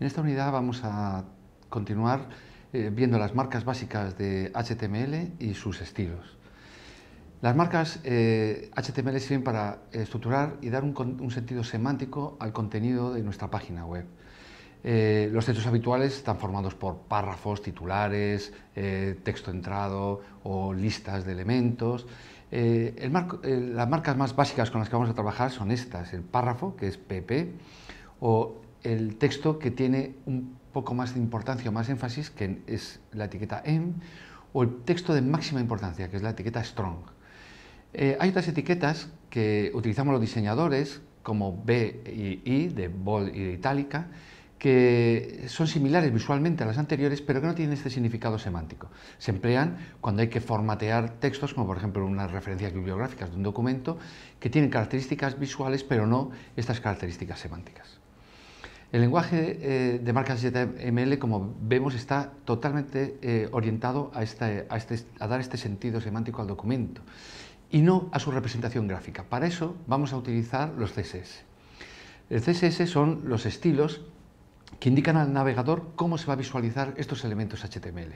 En esta unidad vamos a continuar viendo las marcas básicas de HTML y sus estilos. Las marcas HTML sirven para estructurar y dar un sentido semántico al contenido de nuestra página web. Los textos habituales están formados por párrafos, titulares, texto entrado o listas de elementos. Las marcas más básicas con las que vamos a trabajar son estas: el párrafo, que es PP, o el texto, que tiene un poco más de importancia o más énfasis, que es la etiqueta EM, o el texto de máxima importancia, que es la etiqueta STRONG. Hay otras etiquetas que utilizamos los diseñadores, como B y I, de bold y de itálica, que son similares visualmente a las anteriores, pero que no tienen este significado semántico. Se emplean cuando hay que formatear textos, como por ejemplo unas referencias bibliográficas de un documento, que tienen características visuales, pero no estas características semánticas. El lenguaje de marcas HTML, como vemos, está totalmente orientado a dar este sentido semántico al documento y no a su representación gráfica. Para eso vamos a utilizar los CSS. El CSS son los estilos que indican al navegador cómo se va a visualizar estos elementos HTML.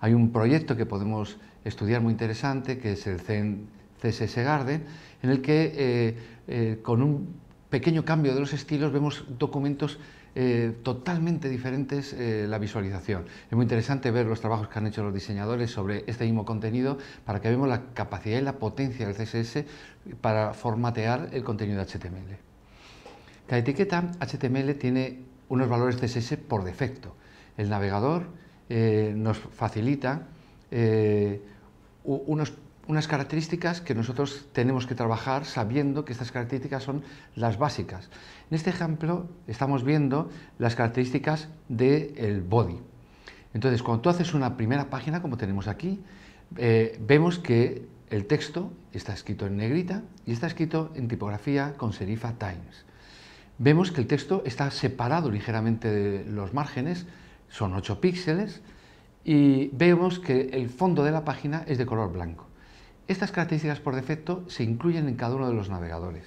Hay un proyecto que podemos estudiar muy interesante, que es el Zen CSS Garden, en el que con un pequeño cambio de los estilos vemos documentos totalmente diferentes la visualización. Es muy interesante ver los trabajos que han hecho los diseñadores sobre este mismo contenido, para que veamos la capacidad y la potencia del CSS para formatear el contenido de HTML. Cada etiqueta HTML tiene unos valores CSS por defecto. El navegador nos facilita unas características que nosotros tenemos que trabajar sabiendo que estas características son las básicas. En este ejemplo estamos viendo las características del body. Entonces, cuando tú haces una primera página, como tenemos aquí, vemos que el texto está escrito en negrita y está escrito en tipografía con serifa Times. Vemos que el texto está separado ligeramente de los márgenes, son 8 píxeles, y vemos que el fondo de la página es de color blanco. Estas características por defecto se incluyen en cada uno de los navegadores.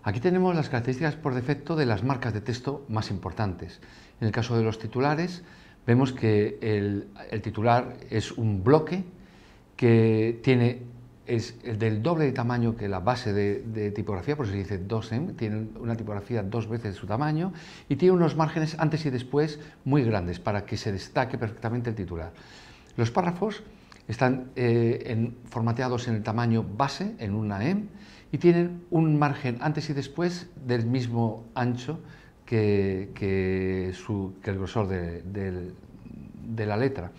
Aquí tenemos las características por defecto de las marcas de texto más importantes. En el caso de los titulares, vemos que el titular es un bloque que es del doble de tamaño que la base de tipografía, por eso se dice 2em, tiene una tipografía 2 veces su tamaño y tiene unos márgenes antes y después muy grandes para que se destaque perfectamente el titular. Los párrafos están formateados en el tamaño base, en una em, y tienen un margen antes y después del mismo ancho que el grosor de la letra.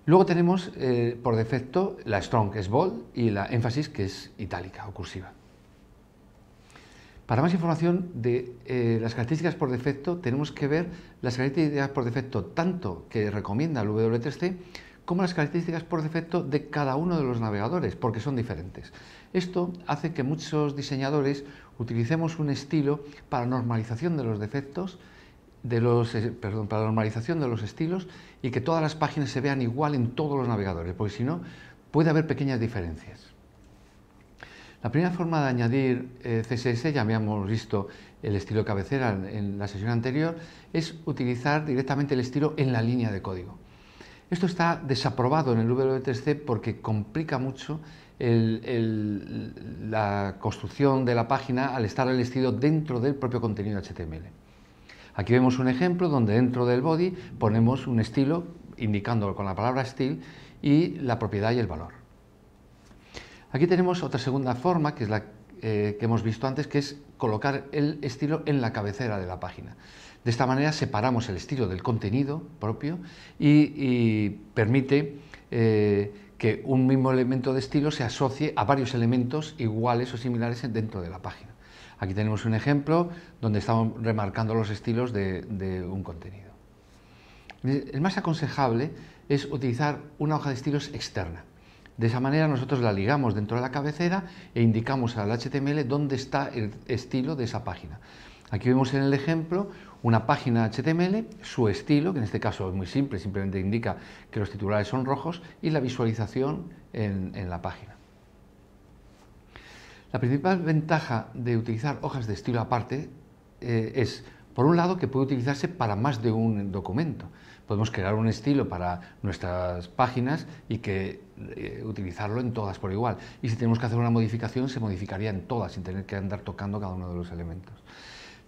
Luego tenemos por defecto la strong, que es bold, y la énfasis, que es itálica o cursiva. Para más información de las características por defecto, tenemos que ver las características por defecto tanto que recomienda el W3C como las características por defecto de cada uno de los navegadores, porque son diferentes. Esto hace que muchos diseñadores utilicemos un estilo para normalización de los defectos, para la normalización de los estilos, y que todas las páginas se vean igual en todos los navegadores, porque si no, puede haber pequeñas diferencias. La primera forma de añadir CSS, ya habíamos visto el estilo cabecera en la sesión anterior, es utilizar directamente el estilo en la línea de código. Esto está desaprobado en el W3C porque complica mucho la construcción de la página al estar el estilo dentro del propio contenido HTML. Aquí vemos un ejemplo donde dentro del body ponemos un estilo indicándolo con la palabra style y la propiedad y el valor. Aquí tenemos otra segunda forma, que es la que hemos visto antes, que es colocar el estilo en la cabecera de la página. De esta manera separamos el estilo del contenido propio y permite que un mismo elemento de estilo se asocie a varios elementos iguales o similares dentro de la página. Aquí tenemos un ejemplo donde estamos remarcando los estilos de un contenido. El más aconsejable es utilizar una hoja de estilos externa. De esa manera nosotros la ligamos dentro de la cabecera e indicamos al HTML dónde está el estilo de esa página. Aquí vemos en el ejemplo una página HTML, su estilo, que en este caso es muy simple, simplemente indica que los titulares son rojos, y la visualización en la página. La principal ventaja de utilizar hojas de estilo aparte es Por un lado, que puede utilizarse para más de un documento. Podemos crear un estilo para nuestras páginas y utilizarlo en todas por igual. Y si tenemos que hacer una modificación, se modificaría en todas, sin tener que andar tocando cada uno de los elementos.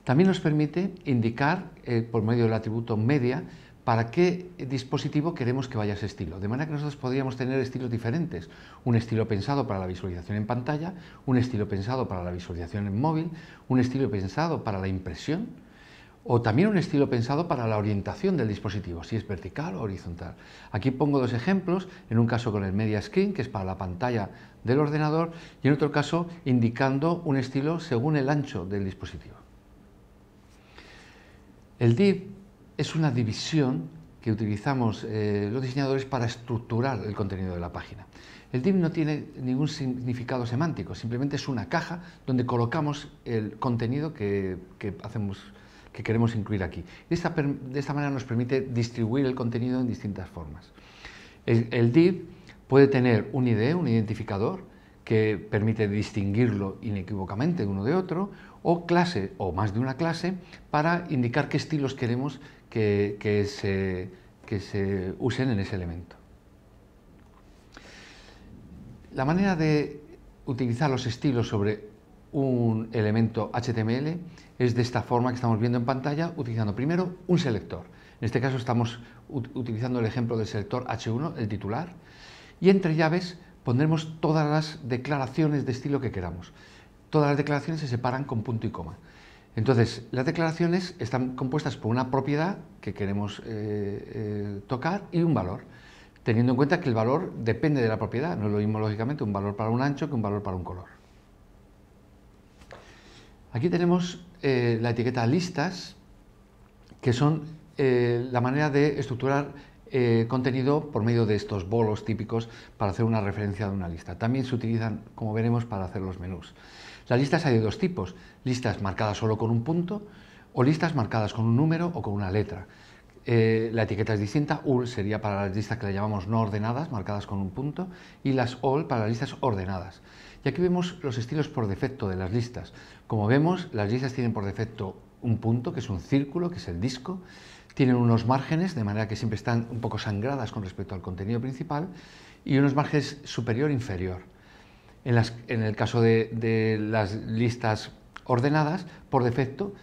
También nos permite indicar, por medio del atributo media, para qué dispositivo queremos que vaya ese estilo. De manera que nosotros podríamos tener estilos diferentes. Un estilo pensado para la visualización en pantalla, un estilo pensado para la visualización en móvil, un estilo pensado para la impresión, o también un estilo pensado para la orientación del dispositivo, si es vertical o horizontal. Aquí pongo dos ejemplos, en un caso con el Media Screen, que es para la pantalla del ordenador, y en otro caso indicando un estilo según el ancho del dispositivo. El div es una división que utilizamos los diseñadores para estructurar el contenido de la página. El div no tiene ningún significado semántico, simplemente es una caja donde colocamos el contenido que queremos incluir aquí. De esta manera nos permite distribuir el contenido en distintas formas. El div puede tener un ID, un identificador, que permite distinguirlo inequívocamente uno de otro, o clase, o más de una clase, para indicar qué estilos queremos que se usen en ese elemento. La manera de utilizar los estilos sobre un elemento HTML es de esta forma que estamos viendo en pantalla, utilizando primero un selector. En este caso estamos utilizando el ejemplo del selector H1, el titular, y entre llaves pondremos todas las declaraciones de estilo que queramos. Todas las declaraciones se separan con punto y coma. Entonces, las declaraciones están compuestas por una propiedad que queremos tocar y un valor, teniendo en cuenta que el valor depende de la propiedad. No es lo mismo, lógicamente, un valor para un ancho que un valor para un color. Aquí tenemos la etiqueta listas, que son la manera de estructurar contenido por medio de estos bolos típicos para hacer una referencia de una lista. También se utilizan, como veremos, para hacer los menús. Las listas hay de dos tipos: listas marcadas solo con un punto o listas marcadas con un número o con una letra. La etiqueta es distinta. UL sería para las listas que le llamamos no ordenadas, marcadas con un punto, y las OL para las listas ordenadas. Y aquí vemos los estilos por defecto de las listas. Como vemos, las listas tienen por defecto un punto, que es un círculo, que es el disco. Tienen unos márgenes, de manera que siempre están un poco sangradas con respecto al contenido principal, y unos márgenes superior e inferior. En el caso de las listas ordenadas, por defecto,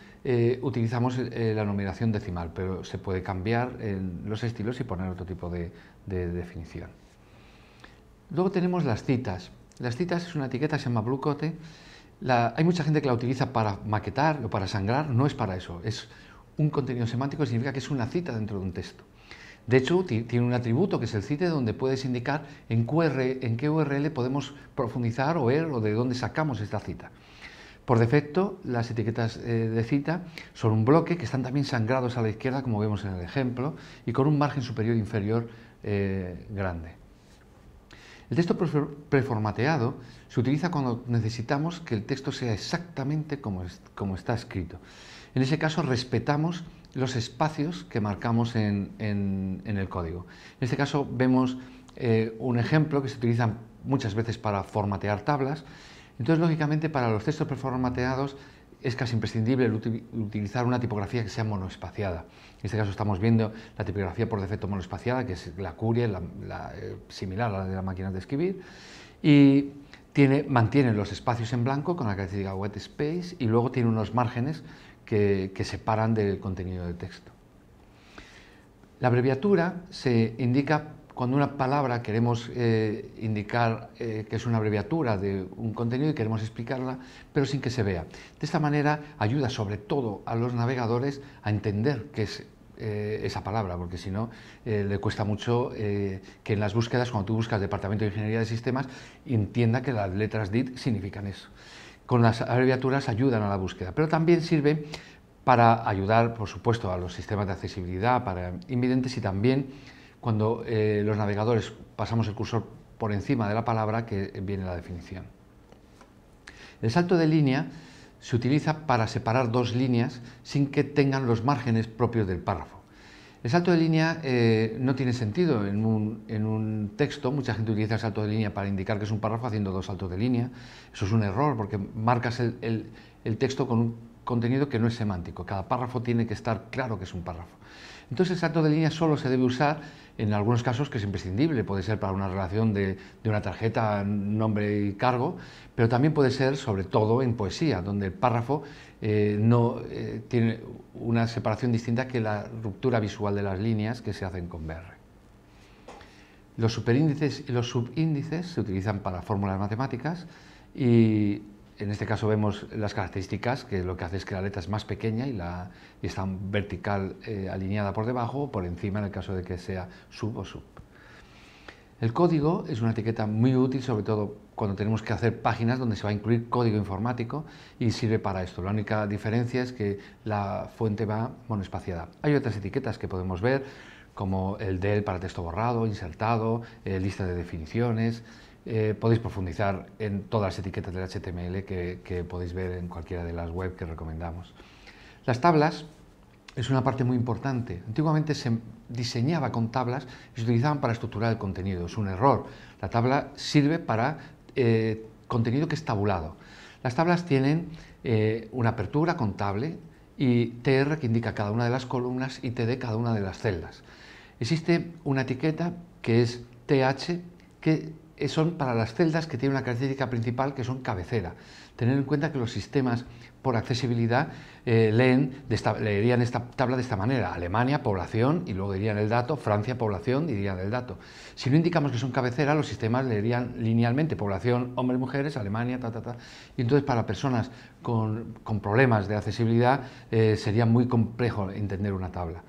utilizamos la numeración decimal, pero se puede cambiar los estilos y poner otro tipo de definición. Luego tenemos las citas. Las citas es una etiqueta que se llama bluecote. Hay mucha gente que la utiliza para maquetar o para sangrar. No es para eso, es un contenido semántico, que significa que es una cita dentro de un texto. De hecho, tiene un atributo que es el cite, donde puedes indicar en qué URL podemos profundizar o ver o de dónde sacamos esta cita. Por defecto, las etiquetas de cita son un bloque que están también sangrados a la izquierda, como vemos en el ejemplo, y con un margen superior e inferior grande. El texto preformateado se utiliza cuando necesitamos que el texto sea exactamente como está escrito. En ese caso, respetamos los espacios que marcamos en el código. En este caso vemos un ejemplo que se utiliza muchas veces para formatear tablas. Entonces, lógicamente, para los textos preformateados es casi imprescindible utilizar una tipografía que sea monoespaciada. En este caso estamos viendo la tipografía por defecto monoespaciada, que es la Courier, similar a la de las máquinas de escribir, y mantiene los espacios en blanco con la característica white space, y luego tiene unos márgenes que separan del contenido del texto. La abreviatura se indica cuando una palabra queremos indicar que es una abreviatura de un contenido y queremos explicarla, pero sin que se vea. De esta manera ayuda sobre todo a los navegadores a entender qué es esa palabra, porque si no le cuesta mucho que en las búsquedas, cuando tú buscas Departamento de Ingeniería de Sistemas, entienda que las letras DIT significan eso. Con las abreviaturas ayudan a la búsqueda, pero también sirve para ayudar, por supuesto, a los sistemas de accesibilidad para invidentes, y también cuando los navegadores pasamos el cursor por encima de la palabra, que viene la definición. El salto de línea se utiliza para separar dos líneas sin que tengan los márgenes propios del párrafo. El salto de línea no tiene sentido en un texto. Mucha gente utiliza el salto de línea para indicar que es un párrafo haciendo dos saltos de línea. Eso es un error, porque marcas el texto con un contenido que no es semántico. Cada párrafo tiene que estar claro que es un párrafo. Entonces el salto de línea solo se debe usar en algunos casos que es imprescindible, puede ser para una relación de una tarjeta, nombre y cargo, pero también puede ser, sobre todo, en poesía, donde el párrafo no tiene una separación distinta que la ruptura visual de las líneas que se hacen con BR. Los superíndices y los subíndices se utilizan para fórmulas matemáticas y en este caso vemos las características, que lo que hace es que la letra es más pequeña y está vertical alineada por debajo o por encima en el caso de que sea sub o sub. El código es una etiqueta muy útil, sobre todo cuando tenemos que hacer páginas donde se va a incluir código informático y sirve para esto. La única diferencia es que la fuente va monoespaciada. Hay otras etiquetas que podemos ver, como el del para texto borrado, insertado, lista de definiciones. Podéis profundizar en todas las etiquetas del HTML que podéis ver en cualquiera de las web que recomendamos. Las tablas es una parte muy importante. Antiguamente se diseñaba con tablas y se utilizaban para estructurar el contenido. Es un error. La tabla sirve para contenido que es tabulado. Las tablas tienen una apertura contable y TR que indica cada una de las columnas y TD cada una de las celdas. Existe una etiqueta que es TH que son para las celdas que tienen una característica principal que son cabecera. Tener en cuenta que los sistemas por accesibilidad leerían esta tabla de esta manera: Alemania, población, y luego dirían el dato, Francia, población, y dirían el dato. Si no indicamos que son cabecera, los sistemas leerían linealmente población, hombres, mujeres, Alemania, y entonces para personas con problemas de accesibilidad sería muy complejo entender una tabla.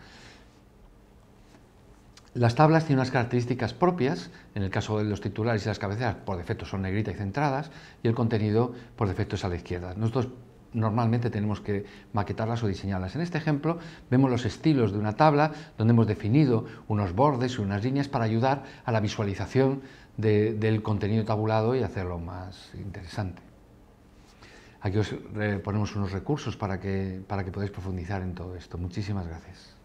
Las tablas tienen unas características propias. En el caso de los titulares y las cabeceras, por defecto son negrita y centradas, y el contenido por defecto es a la izquierda. Nosotros normalmente tenemos que maquetarlas o diseñarlas. En este ejemplo vemos los estilos de una tabla donde hemos definido unos bordes y unas líneas para ayudar a la visualización del contenido tabulado y hacerlo más interesante. Aquí os ponemos unos recursos para que podáis profundizar en todo esto. Muchísimas gracias.